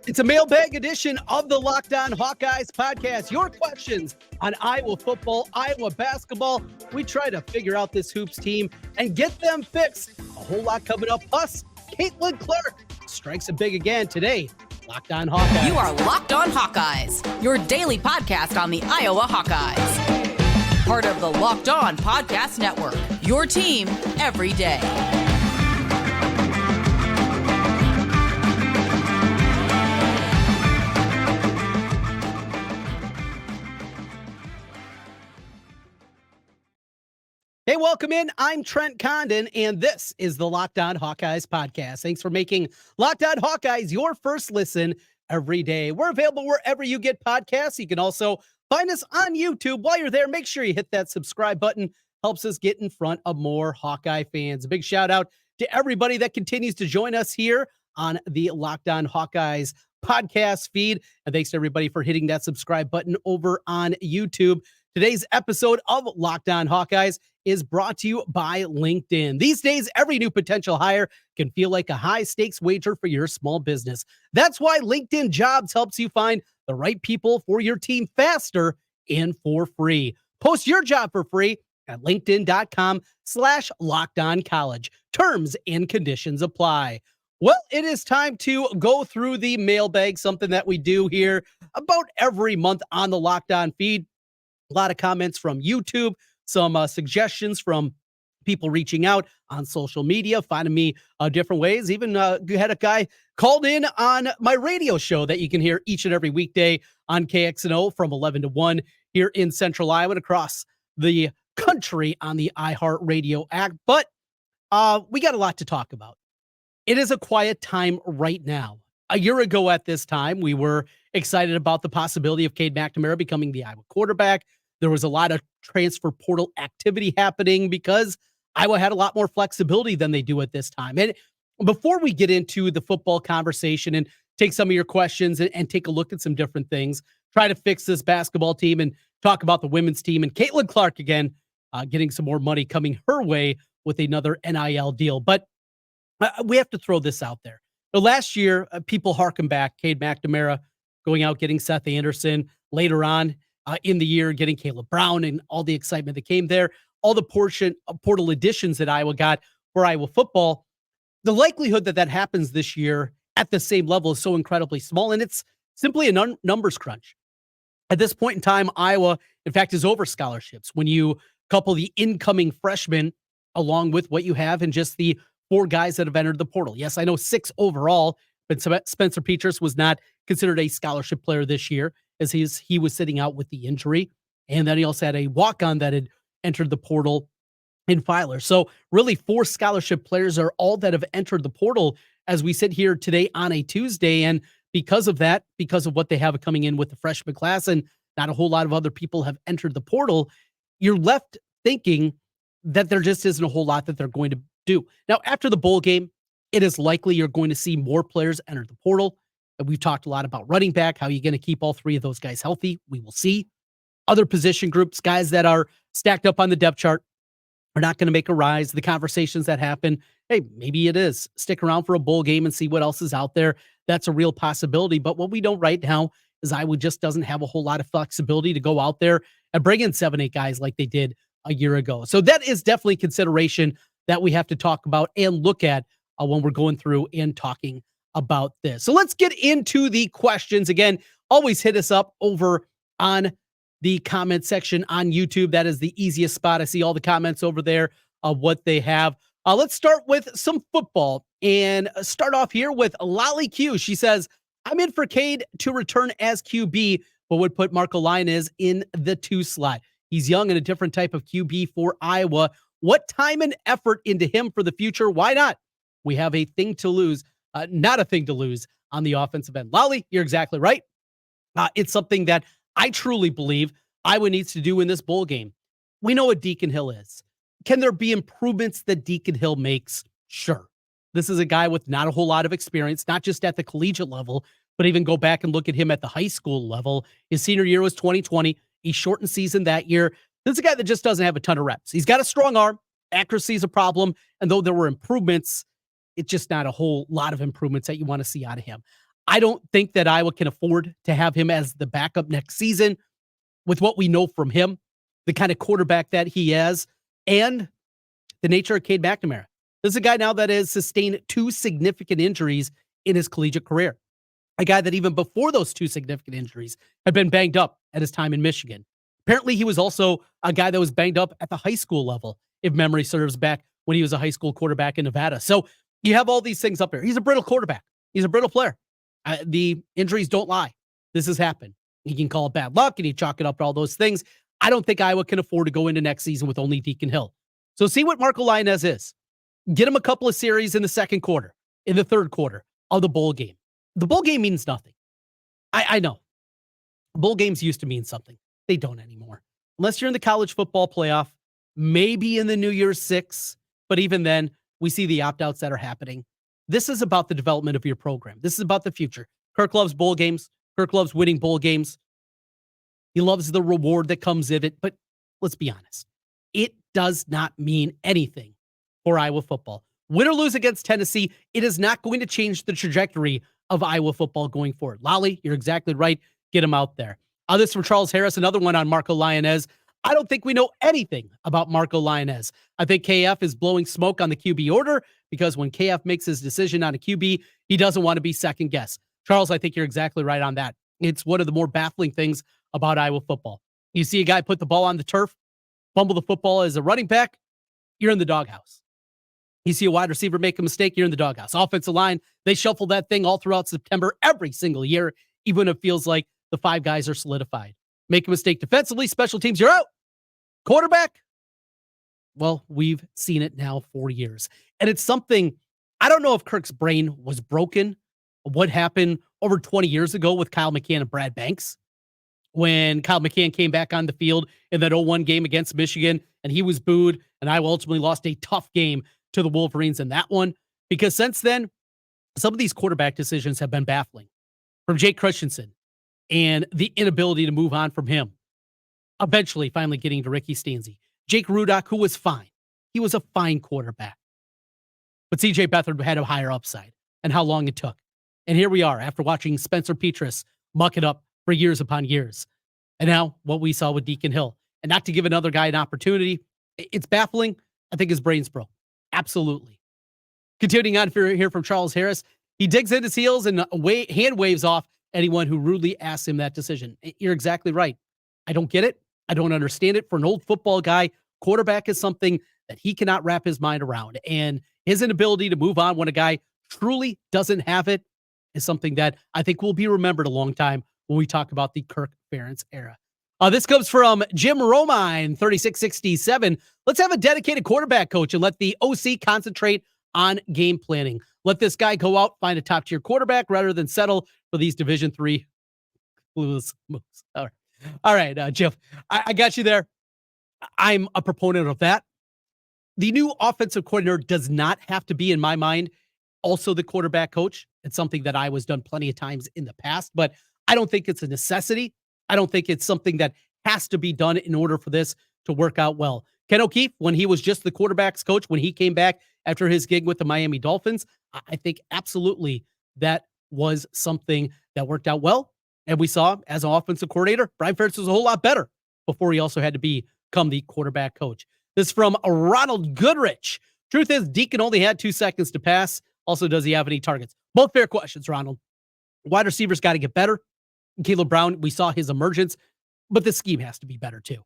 It's a mailbag edition of the Locked On Hawkeyes podcast. Your questions on Iowa football, Iowa basketball. We try to figure out this hoops team and get them fixed. A whole lot coming up. Plus, Caitlin Clark strikes it big again today. Locked On Hawkeyes. You are Locked On Hawkeyes, your daily podcast on the Iowa Hawkeyes. Part of the Locked On Podcast Network, your team every day. Hey, welcome in. I'm Trent Condon, and this is the Locked On Hawkeyes podcast. Thanks for making Locked On Hawkeyes your first listen every day. We're available wherever you get podcasts. You can also find us on YouTube. While you're there, make sure you hit that subscribe button. Helps us get in front of more Hawkeye fans. A big shout out to everybody that continues to join us here on the Locked On Hawkeyes podcast feed. And thanks to everybody for hitting that subscribe button over on YouTube. Today's episode of Locked On Hawkeyes is brought to you by LinkedIn. These days, every new potential hire can feel like a high-stakes wager for your small business. That's why LinkedIn Jobs helps you find the right people for your team faster and for free. Post your job for free at linkedin.com/lockedoncollege. Terms and conditions apply. Well, it is time to go through the mailbag, something that we do here about every month on the Locked On feed. A lot of comments from YouTube, some suggestions from people reaching out on social media, finding me different ways. Even had a guy called in on my radio show that you can hear each and every weekday on KXNO from 11 to 1 here in Central Iowa and across the country on the iHeartRadio app. But we got a lot to talk about. It is a quiet time right now. A year ago at this time, we were excited about the possibility of Cade McNamara becoming the Iowa quarterback. There was a lot of transfer portal activity happening because Iowa had a lot more flexibility than they do at this time. And before we get into the football conversation and take some of your questions and take a look at some different things, try to fix this basketball team and talk about the women's team and Caitlin Clark again, getting some more money coming her way with another NIL deal. But we have to throw this out there. So last year, people harken back, Cade McNamara going out, getting Seth Anderson. Later on in the year, getting Caleb Brown and all the excitement that came there. All the portal additions that Iowa got for Iowa football. The likelihood that that happens this year at the same level is so incredibly small, and it's simply a numbers crunch. At this point in time, Iowa, in fact, is over scholarships. When you couple the incoming freshmen along with what you have and just the 4 guys that have entered the portal. Yes, I know 6 overall, but Spencer Petras was not considered a scholarship player this year as he was sitting out with the injury. And then he also had a walk-on that had entered the portal in Filer. So really 4 scholarship players are all that have entered the portal as we sit here today on a Tuesday. And because of that, because of what they have coming in with the freshman class and not a whole lot of other people have entered the portal, you're left thinking that there just isn't a whole lot that they're going to do. Now, after the bowl game, it is likely you're going to see more players enter the portal. And we've talked a lot about running back. How are you going to keep all 3 of those guys healthy? We will see. Other position groups, guys that are stacked up on the depth chart, are not going to make a rise. The conversations that happen, hey, maybe it is. Stick around for a bowl game and see what else is out there. That's a real possibility. But what we know right now is Iowa just doesn't have a whole lot of flexibility to go out there and bring in 7, 8 guys like they did a year ago. So that is definitely consideration that we have to talk about and look at when we're going through and talking about this. So let's get into the questions. Again, always hit us up over on the comment section on YouTube. That is the easiest spot. I see all the comments over there of what they have. Let's start with some football and start off here with Lolly Q. She says, I'm in for Cade to return as QB, but would put Marco Lainez in the 2 slot. He's young and a different type of QB for Iowa. What time and effort into him for the future? Why not? We have a thing to lose, not a thing to lose on the offensive end. Lolly, you're exactly right. It's something that I truly believe Iowa needs to do in this bowl game. We know what Deacon Hill is. Can there be improvements that Deacon Hill makes? Sure. This is a guy with not a whole lot of experience, not just at the collegiate level, but even go back and look at him at the high school level. His senior year was 2020. He shortened season that year. This is a guy that just doesn't have a ton of reps. He's got a strong arm. Accuracy is a problem. And though there were improvements, it's just not a whole lot of improvements that you want to see out of him. I don't think that Iowa can afford to have him as the backup next season with what we know from him, the kind of quarterback that he is, and the nature of Cade McNamara. This is a guy now that has sustained 2 significant injuries in his collegiate career. A guy that even before those 2 significant injuries had been banged up at his time in Michigan. Apparently, he was also a guy that was banged up at the high school level, if memory serves back when he was a high school quarterback in Nevada. So you have all these things up there. He's a brittle quarterback. He's a brittle player. The injuries don't lie. This has happened. He can call it bad luck and he chalk it up to all those things. I don't think Iowa can afford to go into next season with only Deacon Hill. So see what Marco Lainez is. Get him a couple of series in the second quarter, in the third quarter of the bowl game. The bowl game means nothing. I know. Bowl games used to mean something. They don't anymore. Unless you're in the college football playoff, maybe in the New Year's Six, but even then, we see the opt-outs that are happening. This is about the development of your program. This is about the future. Kirk loves bowl games. Kirk loves winning bowl games. He loves the reward that comes with it, but let's be honest. It does not mean anything for Iowa football. Win or lose against Tennessee, it is not going to change the trajectory of Iowa football going forward. Lolly, you're exactly right. Get him out there. This from Charles Harris, another one on Marco Lainez. I don't think we know anything about Marco Lainez. I think KF is blowing smoke on the QB order because when KF makes his decision on a QB, he doesn't want to be second guessed. Charles, I think you're exactly right on that. It's one of the more baffling things about Iowa football. You see a guy put the ball on the turf, fumble the football as a running back, you're in the doghouse. You see a wide receiver make a mistake, you're in the doghouse. Offensive line, they shuffle that thing all throughout September every single year, even if it feels like the 5 guys are solidified. Make a mistake defensively, special teams, you're out. Quarterback, well, we've seen it now for years. And it's something, I don't know if Kirk's brain was broken, what happened over 20 years ago with Kyle McCann and Brad Banks, when Kyle McCann came back on the field in that 0-1 game against Michigan, and he was booed, and Iowa ultimately lost a tough game to the Wolverines in that one. Because since then, some of these quarterback decisions have been baffling. From Jake Christensen and the inability to move on from him. Eventually, finally getting to Ricky Stanzi. Jake Rudock, who was fine. He was a fine quarterback. But CJ Beathard had a higher upside, and how long it took. And here we are, after watching Spencer Petras muck it up for years upon years. And now, what we saw with Deacon Hill. And not to give another guy an opportunity, it's baffling. I think his brain's broke. Absolutely. Continuing on here from Charles Harris, he digs in his heels and hand waves off anyone who rudely asks him that decision. You're exactly right. I don't get it. I don't understand it. For an old football guy, quarterback is something that he cannot wrap his mind around. And his inability to move on when a guy truly doesn't have it is something that I think will be remembered a long time when we talk about the Kirk Ferentz era. This comes from Jim Romine, 3667. Let's have a dedicated quarterback coach and let the OC concentrate on game planning. Let this guy go out, find a top-tier quarterback rather than settle for these Division III moves. All right, Jim, I got you there. I'm a proponent of that. The new offensive coordinator does not have to be, in my mind, also the quarterback coach. It's something that I was done plenty of times in the past, but I don't think it's a necessity. I don't think it's something that has to be done in order for this to work out well. Ken O'Keefe, when he was just the quarterback's coach, when he came back after his gig with the Miami Dolphins, I think absolutely that was something that worked out well. And we saw, as an offensive coordinator, Brian Ferentz was a whole lot better before he also had to become the quarterback coach. This is from Ronald Goodrich. Truth is, Deacon only had 2 seconds to pass. Also, does he have any targets? Both fair questions, Ronald. Wide receivers got to get better. Caleb Brown, we saw his emergence, but the scheme has to be better too.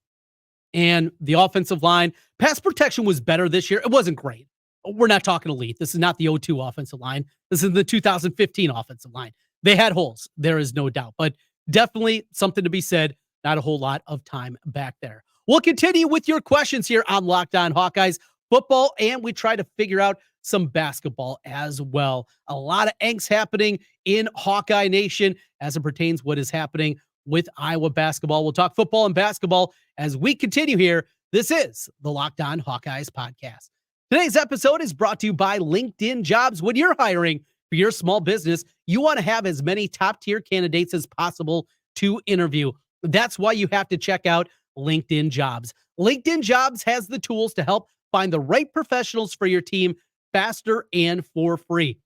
And the offensive line, pass protection was better this year. It wasn't great. We're not talking elite. This is not the 02 offensive line. This is the 2015 offensive line. They had holes. There is no doubt, but definitely something to be said. Not a whole lot of time back there. We'll continue with your questions here on Locked On Hawkeyes football, and we try to figure out some basketball as well. A lot of angst happening in Hawkeye Nation as it pertains what is happening with Iowa basketball. We'll talk football and basketball as we continue here. This is the Locked On Hawkeyes podcast. Today's episode is brought to you by LinkedIn Jobs. When you're hiring for your small business, you want to have as many top-tier candidates as possible to interview. That's why you have to check out LinkedIn Jobs. LinkedIn Jobs has the tools to help find the right professionals for your team faster and for free.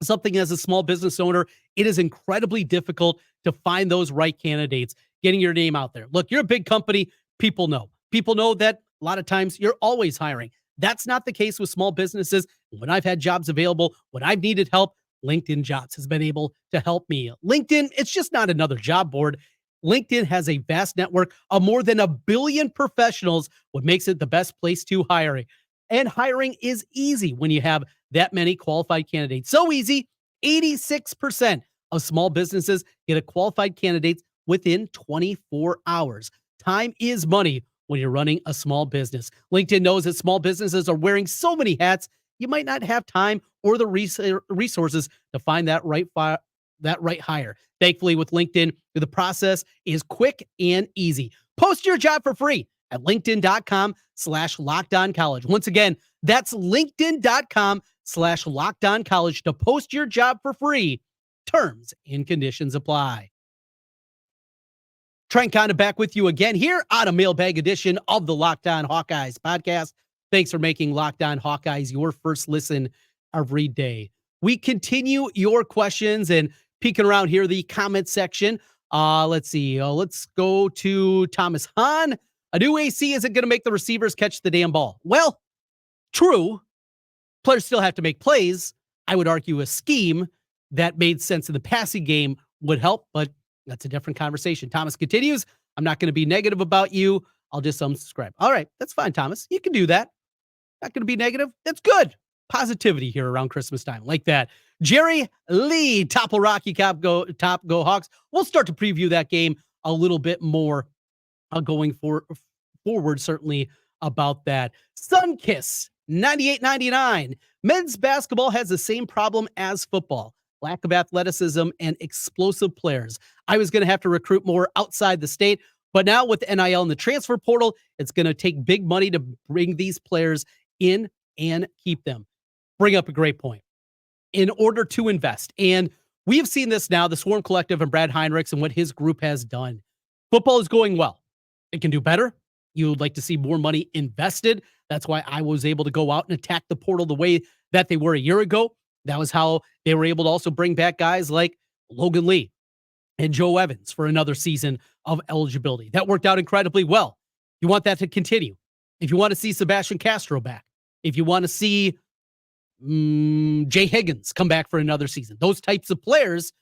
something as a small business owner, it is incredibly difficult to find those right candidates, getting your name out there. Look, you're a big company. People know. People know that a lot of times you're always hiring. That's not the case with small businesses. When I've had jobs available, when I've needed help, LinkedIn Jobs has been able to help me. LinkedIn, it's just not another job board. LinkedIn has a vast network of more than 1 billion professionals, what makes it the best place to hire. And hiring is easy when you have that many qualified candidates. So easy, 86% of small businesses get a qualified candidate within 24 hours. Time is money when you're running a small business. LinkedIn knows that small businesses are wearing so many hats, you might not have time or the resources to find that right hire. Thankfully, with LinkedIn, the process is quick and easy. Post your job for free at linkedin.com/lockedoncollege. Once again, that's linkedin.com/lockedoncollege to post your job for free. Terms and conditions apply. Trent Conner back with you again here on a mailbag edition of the Locked On Hawkeyes podcast. Thanks for making Locked On Hawkeyes your first listen every day. We continue your questions and peeking around here, the comment section. Let's see. Let's go to Thomas Hahn. A new AC isn't going to make the receivers catch the damn ball. Well, true. Players still have to make plays. I would argue a scheme that made sense in the passing game would help, but that's a different conversation. Thomas continues. I'm not going to be negative about you. I'll just unsubscribe. All right. That's fine, Thomas. You can do that. Not going to be negative. That's good. Positivity here around Christmas time. Like that. Jerry Lee, Topple Rocky Cop, go Hawks. We'll start to preview that game a little bit more going forward, certainly about that. Sunkiss, 98.99. Men's basketball has the same problem as football. Lack of athleticism and explosive players. I was going to have to recruit more outside the state, but now with NIL and the transfer portal, it's going to take big money to bring these players in and keep them. Bring up a great point. In order to invest, and we have seen this now, the Swarm Collective and Brad Heinrichs and what his group has done. Football is going well. It can do better. You would like to see more money invested. That's why I was able to go out and attack the portal the way that they were a year ago. That was how they were able to also bring back guys like Logan Lee and Joe Evans for another season of eligibility. That worked out incredibly well. You want that to continue. If you want to see Sebastian Castro back, if you want to see Jay Higgins come back for another season, those types of players,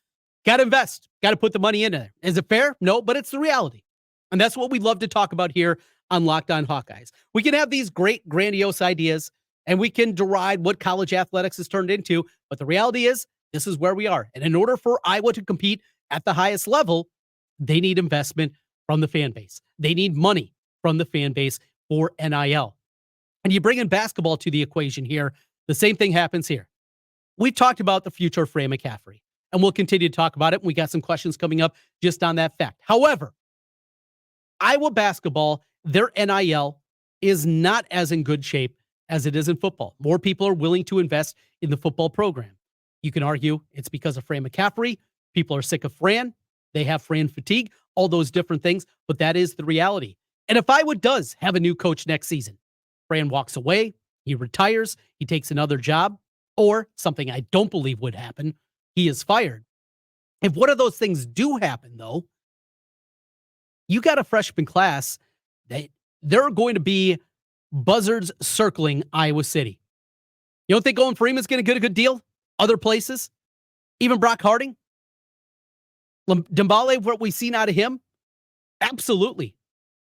got to invest, got to put the money in there. Is it fair? No, but it's the reality. And that's what we love to talk about here on Locked On Hawkeyes. We can have these great, grandiose ideas, and we can deride what college athletics has turned into. But the reality is, this is where we are. And in order for Iowa to compete at the highest level, they need investment from the fan base. They need money from the fan base for NIL. And you bring in basketball to the equation here, the same thing happens here. We've talked about the future of Fran McCaffrey, and we'll continue to talk about it. We got some questions coming up just on that fact. However, Iowa basketball, their NIL is not as in good shape as it is in football. More people are willing to invest in the football program. You can argue it's because of Fran McCaffrey. People are sick of Fran. They have Fran fatigue, all those different things, but that is the reality. And if Iowa does have a new coach next season, Fran walks away, he retires, he takes another job, or something I don't believe would happen, he is fired. If one of those things do happen, though, you got a freshman class that there are going to be buzzards circling Iowa City. You don't think Owen Freeman's going to get a good deal? Other places? Even Brock Harding? Dembele, what we've seen out of him? Absolutely.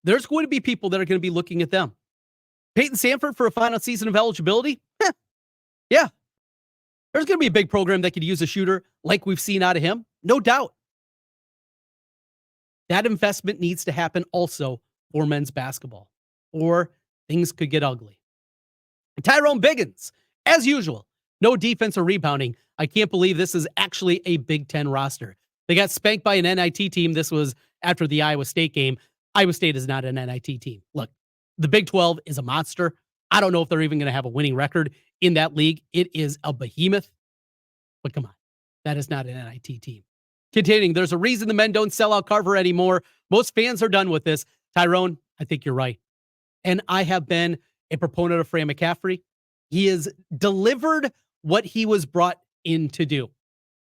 There's going to be people that are going to be looking at them. Peyton Sanford for a final season of eligibility? Yeah. There's going to be a big program that could use a shooter like we've seen out of him. No doubt. That investment needs to happen also for men's basketball, or things could get ugly. Tyrone Biggins, as usual, no defense or rebounding. I can't believe this is actually a Big Ten roster. They got spanked by an NIT team. This was after the Iowa State game. Iowa State is not an NIT team. Look, the Big 12 is a monster. I don't know if they're even going to have a winning record in that league. It is a behemoth. But come on, that is not an NIT team. Continuing, there's a reason the men don't sell out Carver anymore. Most fans are done with this. Tyrone, I think you're right. And I have been a proponent of Fran McCaffrey. He has delivered what he was brought in to do.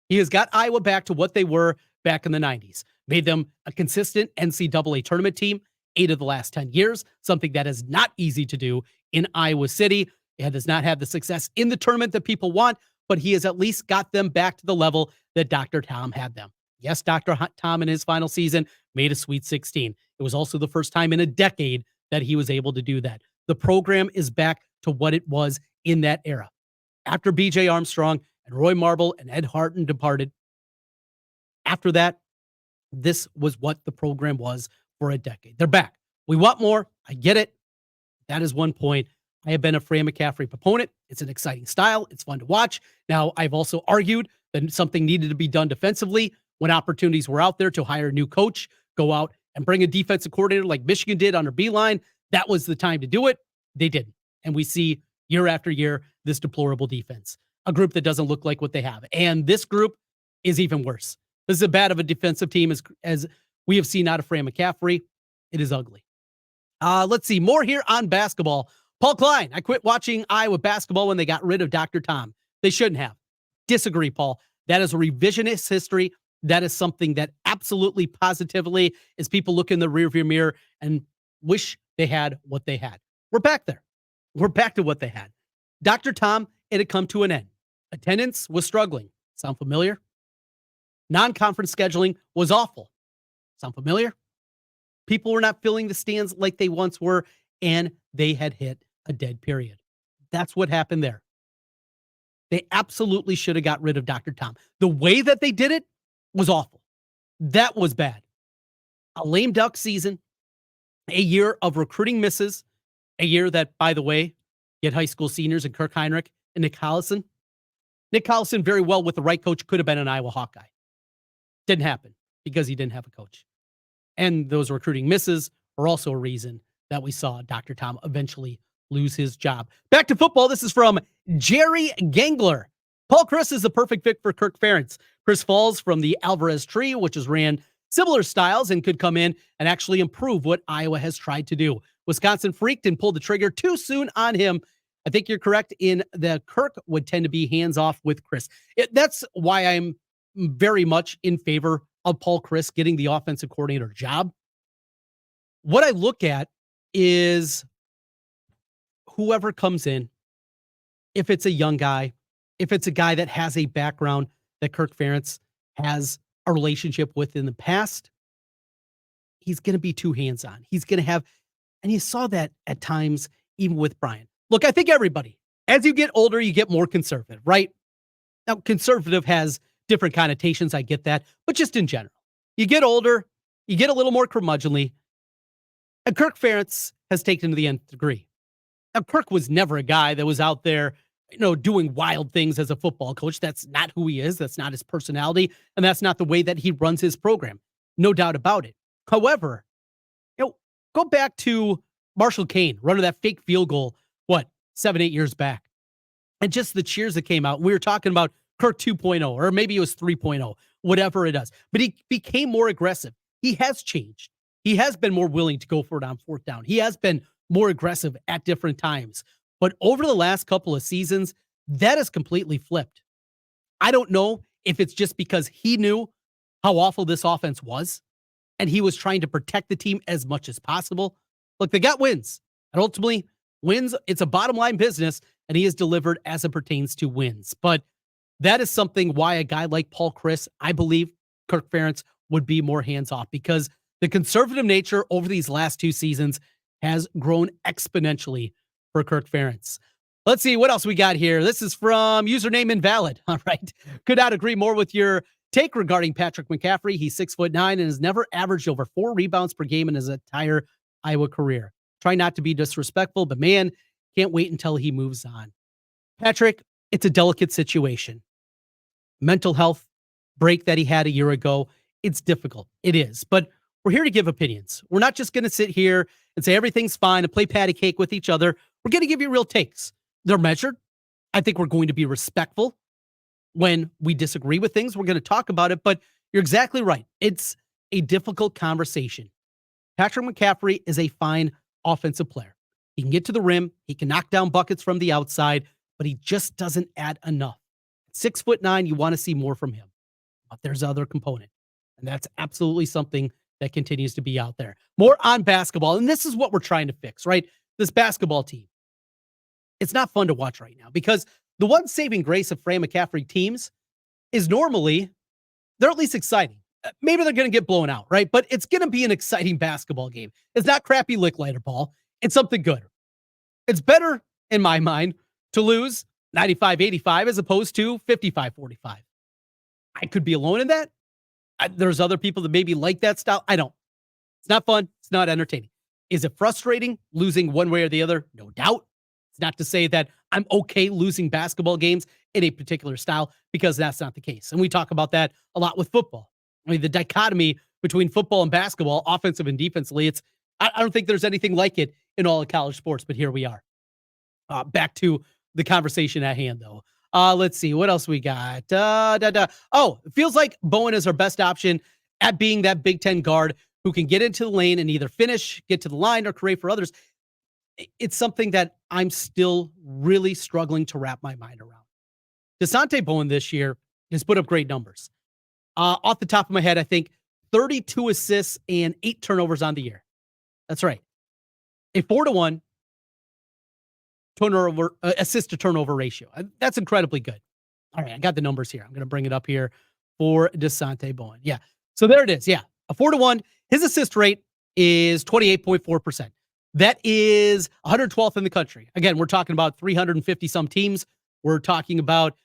He has got Iowa back to what they were back in the 90s, made them a consistent NCAA tournament team 8 of the last 10 years, something that is not easy to do in Iowa City. It does not have the success in the tournament that people want, but he has at least got them back to the level that Dr. Tom had them. Yes, Dr. Tom in his final season made a Sweet 16. It was also the first time in a decade that he was able to do that. The program is back to what it was in that era. After B.J. Armstrong and Roy Marble and Ed Harton departed, after that, this was what the program was for a decade. They're back. We want more. I get it. That is one point. I have been a Fran McCaffrey proponent. It's an exciting style. It's fun to watch. Now, I've also argued that something needed to be done defensively when opportunities were out there to hire a new coach, go out and bring a defensive coordinator like Michigan did under Beeline. That was the time to do it. They didn't. And we see year after year this deplorable defense, a group that doesn't look like what they have. And this group is even worse. This is as bad of a defensive team as we have seen out of Fran McCaffrey. It is ugly. Let's see more here on basketball. Paul Klein, I quit watching Iowa basketball when they got rid of Dr. Tom. They shouldn't have. Disagree, Paul. That is a revisionist history. That is something that absolutely positively is people look in the rearview mirror and wish they had what they had. We're back there. We're back to what they had. Dr. Tom, it had come to an end. Attendance was struggling. Sound familiar? Non-conference scheduling was awful. Sound familiar? People were not filling the stands like they once were, and they had hit a dead period. That's what happened there. They absolutely should have got rid of Dr. Tom. The way that they did it was awful. That was bad. A lame duck season, a year of recruiting misses, a year that, by the way, you had high school seniors and Kirk Heinrich and Nick Collison. Nick Collison, very well with the right coach, could have been an Iowa Hawkeye. Didn't happen because he didn't have a coach. And those recruiting misses were also a reason that we saw Dr. Tom eventually lose his job. Back to football. This is from Jerry Gangler. Paul Chryst is the perfect fit for Kirk Ferentz. Chryst falls from the Alvarez tree, which has ran similar styles and could come in and actually improve what Iowa has tried to do. Wisconsin freaked and pulled the trigger too soon on him. I think you're correct in that Kirk would tend to be hands-off with Chryst. That's why I'm very much in favor of Paul Chryst getting the offensive coordinator job. What I look at is whoever comes in, if it's a young guy, if it's a guy that has a background that Kirk Ferentz has a relationship with in the past, he's going to be too hands-on. He's going to have, and you saw that at times, even with Brian. Look, I think everybody, as you get older, you get more conservative, right? Now, conservative has different connotations. I get that. But just in general, you get older, you get a little more curmudgeonly. And Kirk Ferentz has taken to the nth degree. Now, Kirk was never a guy that was out there, doing wild things as a football coach. That's not who he is. That's not his personality. And that's not the way that he runs his program. No doubt about it. However, go back to Marshall Kane running that fake field goal, 7-8 years back. And just the cheers that came out. We were talking about Kirk 2.0, or maybe it was 3.0, whatever it is. But he became more aggressive. He has changed. He has been more willing to go for it on fourth down. He has been more aggressive at different times. But over the last couple of seasons, that has completely flipped. I don't know if it's just because he knew how awful this offense was, and he was trying to protect the team as much as possible. Look, they got wins. And ultimately, wins, it's a bottom line business, and he has delivered as it pertains to wins. But that is something why a guy like Paul Chryst, I believe Kirk Ferentz would be more hands-off, because the conservative nature over these last 2 seasons has grown exponentially for Kirk Ferentz. Let's see what else we got here. This is from username invalid. All right. Could not agree more with your take regarding Patrick McCaffrey. He's 6'9" and has never averaged over 4 rebounds per game in his entire Iowa career. Try not to be disrespectful, but man, can't wait until he moves on. Patrick, it's a delicate situation. Mental health break that he had a year ago. It's difficult. It is. But we're here to give opinions. We're not just going to sit here and say everything's fine and play patty cake with each other. We're going to give you real takes. They're measured. I think we're going to be respectful when we disagree with things. We're going to talk about it, but you're exactly right. It's a difficult conversation. Patrick McCaffrey is a fine offensive player. He can get to the rim. He can knock down buckets from the outside, but he just doesn't add enough. 6'9", you want to see more from him. But there's other component. And that's absolutely something that continues to be out there. More on basketball. And this is what we're trying to fix, right? This basketball team. It's not fun to watch right now because the one saving grace of Fran McCaffrey teams is normally they're at least exciting. Maybe they're going to get blown out, right? But it's going to be an exciting basketball game. It's not crappy lick lighter ball. It's something good. It's better, in my mind, to lose 95-85 as opposed to 55-45. I could be alone in that. There's other people that maybe like that style. I don't. It's not fun. It's not entertaining. Is it frustrating losing one way or the other? No doubt. It's not to say that I'm okay losing basketball games in a particular style because that's not the case. And we talk about that a lot with football. I mean, the dichotomy between football and basketball, offensive and defensively, I don't think there's anything like it in all of college sports, but here we are. Back to the conversation at hand, though. Let's see. What else we got? Oh, it feels like Bowen is our best option at being that Big Ten guard who can get into the lane and either finish, get to the line, or create for others. It's something that I'm still really struggling to wrap my mind around. Dasonte Bowen this year has put up great numbers. Off the top of my head, I think 32 assists and 8 turnovers on the year. That's right. A 4-to-1 turnover assist to turnover ratio. That's incredibly good. All right, I got the numbers here. I'm going to bring it up here for Dasonte Bowen. Yeah. So there it is. Yeah. A 4-to-1. His assist rate is 28.4%. That is 112th in the country. Again, we're talking about 350 some teams. We're talking about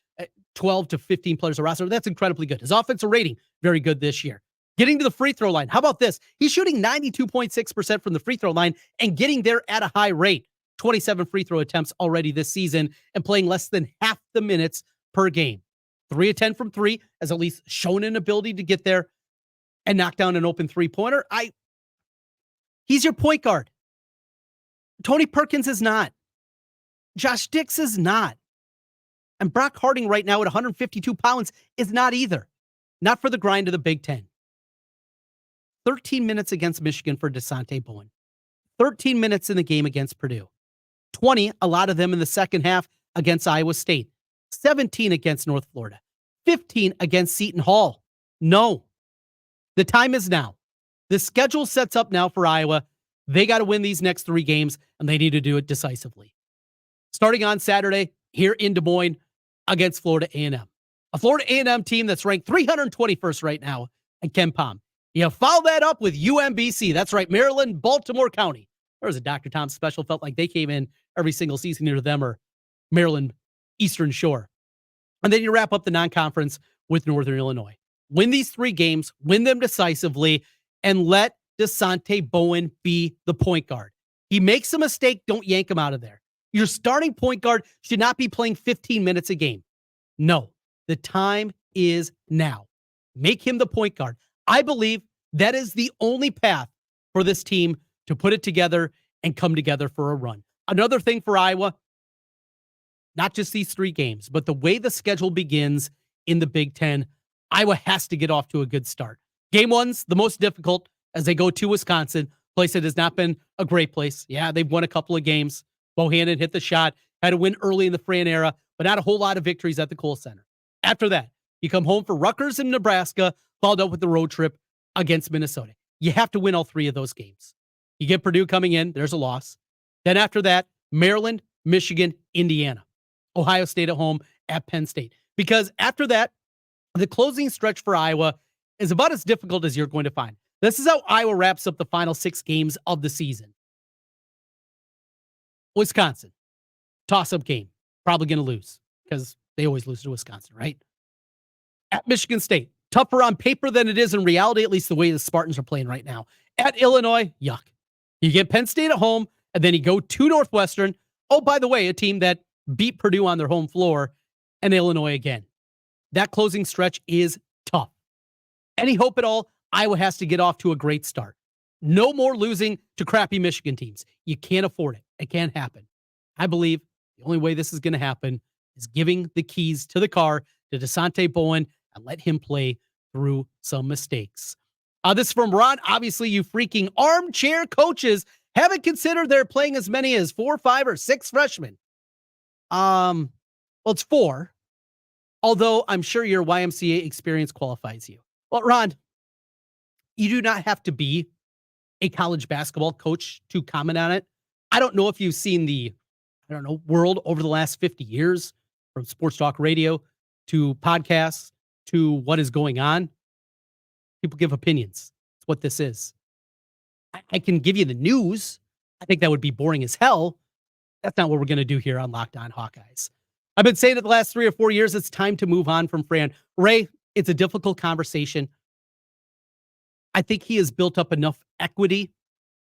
12 to 15 players a roster. That's incredibly good. His offensive rating, very good this year. Getting to the free throw line. How about this? He's shooting 92.6% from the free throw line and getting there at a high rate. 27 free throw attempts already this season and playing less than half the minutes per game. 3 of 10 from 3 has at least shown an ability to get there and knock down an open three-pointer. He's your point guard. Tony Perkins is not. Josh Dix is not. And Brock Harding right now at 152 pounds is not either. Not for the grind of the Big Ten. 13 minutes against Michigan for Dasonte Bowen. 13 minutes in the game against Purdue. 20, a lot of them in the second half against Iowa State. 17 against North Florida. 15 against Seton Hall. No. The time is now. The schedule sets up now for Iowa. They got to win these next 3 games, and they need to do it decisively. Starting on Saturday here in Des Moines against Florida A&M. A Florida A&M team that's ranked 321st right now at Ken Pom. You follow that up with UMBC. That's right, Maryland, Baltimore County. There was a Dr. Tom special. Felt like they came in every single season near them or Maryland Eastern Shore. And then you wrap up the non-conference with Northern Illinois. Win these 3 games, win them decisively, and let Dasonte Bowen be the point guard. He makes a mistake, don't yank him out of there. Your starting point guard should not be playing 15 minutes a game. No, the time is now. Make him the point guard. I believe that is the only path for this team to put it together and come together for a run. Another thing for Iowa, not just these 3 games, but the way the schedule begins in the Big Ten, Iowa has to get off to a good start. Game 1's the most difficult as they go to Wisconsin, place that has not been a great place. Yeah, they've won a couple of games. Bohannon hit the shot, had to win early in the Fran era, but not a whole lot of victories at the Kohl Center. After that, you come home for Rutgers and Nebraska, followed up with the road trip against Minnesota. You have to win all 3 of those games. You get Purdue coming in, there's a loss. Then after that, Maryland, Michigan, Indiana. Ohio State at home at Penn State. Because after that, the closing stretch for Iowa is about as difficult as you're going to find. This is how Iowa wraps up the final 6 games of the season. Wisconsin, toss-up game. Probably going to lose because they always lose to Wisconsin, right? At Michigan State, tougher on paper than it is in reality, at least the way the Spartans are playing right now. At Illinois, yuck. You get Penn State at home, and then you go to Northwestern. Oh, by the way, a team that beat Purdue on their home floor, and Illinois again. That closing stretch is tough. Any hope at all, Iowa has to get off to a great start. No more losing to crappy Michigan teams. You can't afford it. It can't happen. I believe the only way this is going to happen is giving the keys to the car to Dasonte Bowen and let him play through some mistakes. This is from Ron. Obviously, you freaking armchair coaches haven't considered they're playing as many as 4, 5, or 6 freshmen. Well, it's 4. Although I'm sure your YMCA experience qualifies you. Well, Ron, you do not have to be a college basketball coach to comment on it. I don't know if you've seen the, world over the last 50 years, from sports talk radio to podcasts to what is going on. People give opinions. That's what this is. I can give you the news. I think that would be boring as hell. That's not what we're going to do here on Locked On Hawkeyes. I've been saying it the last 3 or 4 years. It's time to move on from Fran. Ray, it's a difficult conversation. I think he has built up enough equity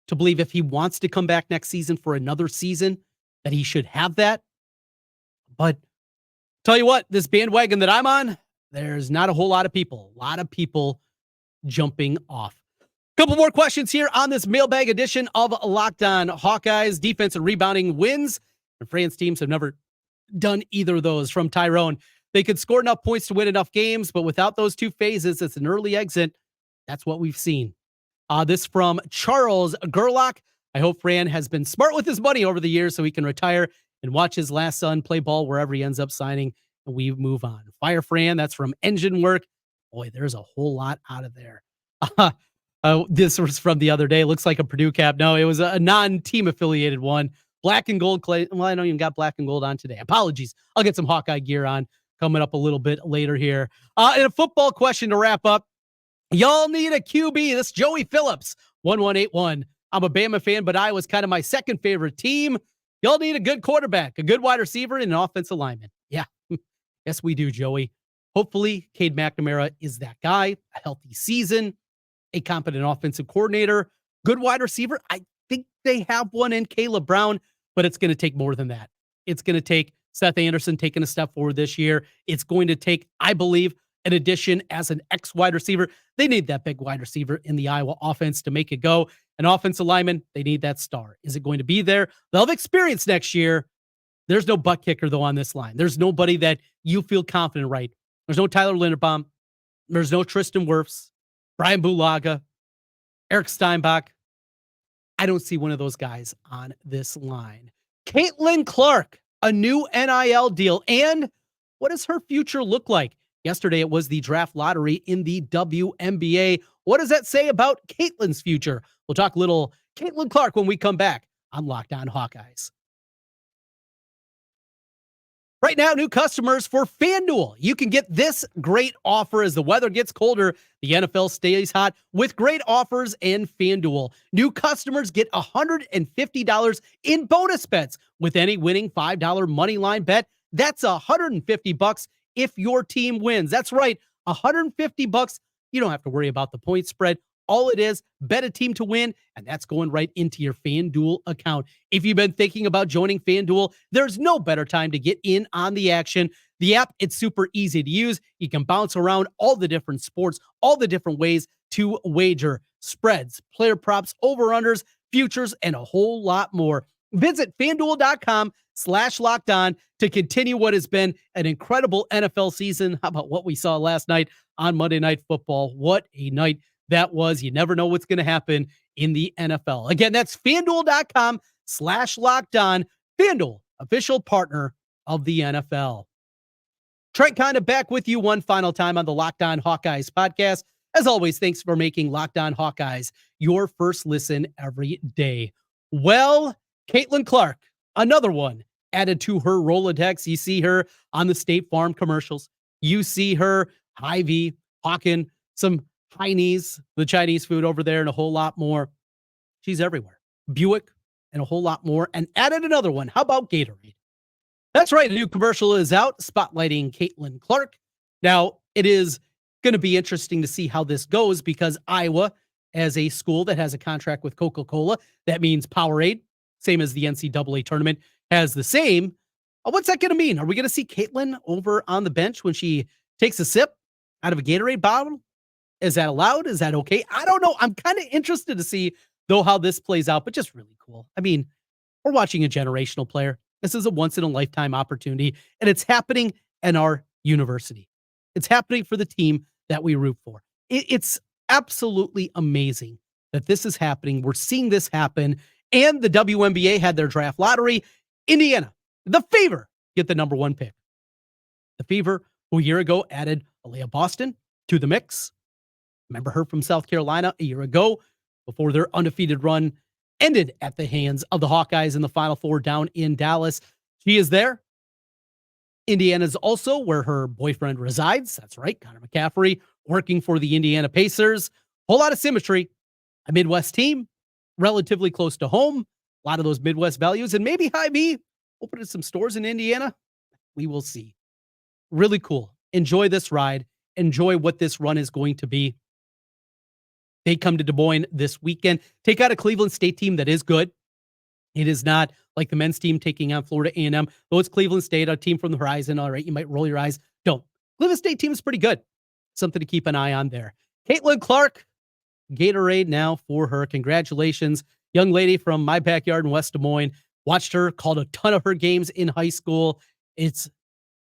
to believe if he wants to come back next season for another season, that he should have that. But tell you what, this bandwagon that I'm on, there's not a whole lot of people. A lot of people jumping off. Couple more questions here on this mailbag edition of Locked On Hawkeyes. Defense and rebounding wins. And Fran's teams have never done either of those. From Tyrone, they could score enough points to win enough games, but without those two phases, it's an early exit. That's what we've seen. This from Charles Gerlach. I hope Fran has been smart with his money over the years so he can retire and watch his last son play ball wherever he ends up signing, and we move on. Fire Fran, that's from Engine Work. Boy, there's a whole lot out of there. This was from the other day. Looks like a Purdue cap. No, it was a non-team affiliated one. Black and gold clay. Well, I don't even got black and gold on today. Apologies. I'll get some Hawkeye gear on coming up a little bit later here. And a football question to wrap up. Y'all need a QB. This Joey Phillips, 1181. I'm a Bama fan, but I was kind of my second favorite team. Y'all need a good quarterback, a good wide receiver, and an offensive lineman. Yeah, yes, we do, Joey. Hopefully, Cade McNamara is that guy. A healthy season, a competent offensive coordinator, good wide receiver. I think they have one in Caleb Brown, but it's going to take more than that. It's going to take Seth Anderson taking a step forward this year. It's going to take, I believe, an addition as an ex-wide receiver. They need that big wide receiver in the Iowa offense to make it go. An offensive lineman, they need that star. Is it going to be there? They'll have experience next year. There's no butt kicker, though, on this line. There's nobody that you feel confident, right? There's no Tyler Linderbaum. There's no Tristan Wirfs, Brian Bulaga, Eric Steinbach. I don't see one of those guys on this line. Caitlin Clark, a new NIL deal. And what does her future look like? Yesterday, it was the draft lottery in the WNBA. What does that say about Caitlin's future? We'll talk a little Caitlin Clark when we come back on Locked On Hawkeyes. Right now, new customers for FanDuel. You can get this great offer as the weather gets colder. The NFL stays hot with great offers and FanDuel. New customers get $150 in bonus bets with any winning $5 moneyline bet. That's $150 if your team wins. That's right, $150. You don't have to worry about the point spread. All it is, bet a team to win, and that's going right into your FanDuel account. If you've been thinking about joining FanDuel, there's no better time to get in on the action. The app, it's super easy to use. You can bounce around all the different sports, all the different ways to wager, spreads, player props, over-unders, futures, and a whole lot more. Visit FanDuel.com/lockedon to continue what has been an incredible NFL season. How about what we saw last night on Monday Night Football? What a night that was. You never know what's going to happen in the NFL. Again, that's FanDuel.com/lockedon. FanDuel, official partner of the NFL. Trent kind of back with you one final time on the Locked On Hawkeyes podcast. As always, thanks for making Locked On Hawkeyes your first listen every day. Well, Caitlin Clark, another one added to her Rolodex. You see her on the State Farm commercials. You see her Hy-Vee, hawking some Chinese, the Chinese food over there, and a whole lot more. She's everywhere. Buick and a whole lot more, and added another one. How about Gatorade? That's right. A new commercial is out spotlighting Caitlin Clark. Now, it is going to be interesting to see how this goes because Iowa, as a school that has a contract with Coca-Cola, that means Powerade, same as the NCAA tournament, has the same. What's that going to mean? Are we going to see Caitlin over on the bench when she takes a sip out of a Gatorade bottle? Is that allowed? Is that okay? I don't know. I'm kind of interested to see, though, how this plays out, but just really cool. I mean, we're watching a generational player. This is a once-in-a-lifetime opportunity, and it's happening in our university. It's happening for the team that we root for. It's absolutely amazing that this is happening. We're seeing this happen, and the WNBA had their draft lottery. Indiana, the Fever, get the number one pick. The Fever who a year ago added Aaliyah Boston to the mix. Remember her from South Carolina a year ago before their undefeated run ended at the hands of the Hawkeyes in the Final Four down in Dallas. She is there. Indiana's also where her boyfriend resides. That's right, Connor McCaffrey working for the Indiana Pacers. Whole lot of symmetry. A Midwest team, relatively close to home. A lot of those Midwest values, and maybe Hy-Vee opening some stores in Indiana. We will see. Really cool. Enjoy this ride. Enjoy what this run is going to be. They come to Des Moines this weekend. Take out a Cleveland State team that is good. It is not like the men's team taking on Florida A&M. Though it's Cleveland State, a team from the horizon. All right, you might roll your eyes. Don't. Cleveland State team is pretty good. Something to keep an eye on there. Caitlin Clark, Gatorade now for her. Congratulations. Young lady from my backyard in West Des Moines. Watched her, called a ton of her games in high school.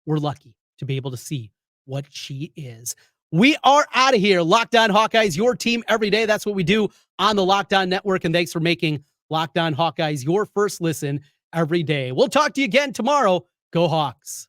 We're lucky to be able to see what she is. We are out of here. Locked On Hawkeyes, your team every day. That's what we do on the Locked On Network. And thanks for making Locked On Hawkeyes your first listen every day. We'll talk to you again tomorrow. Go Hawks.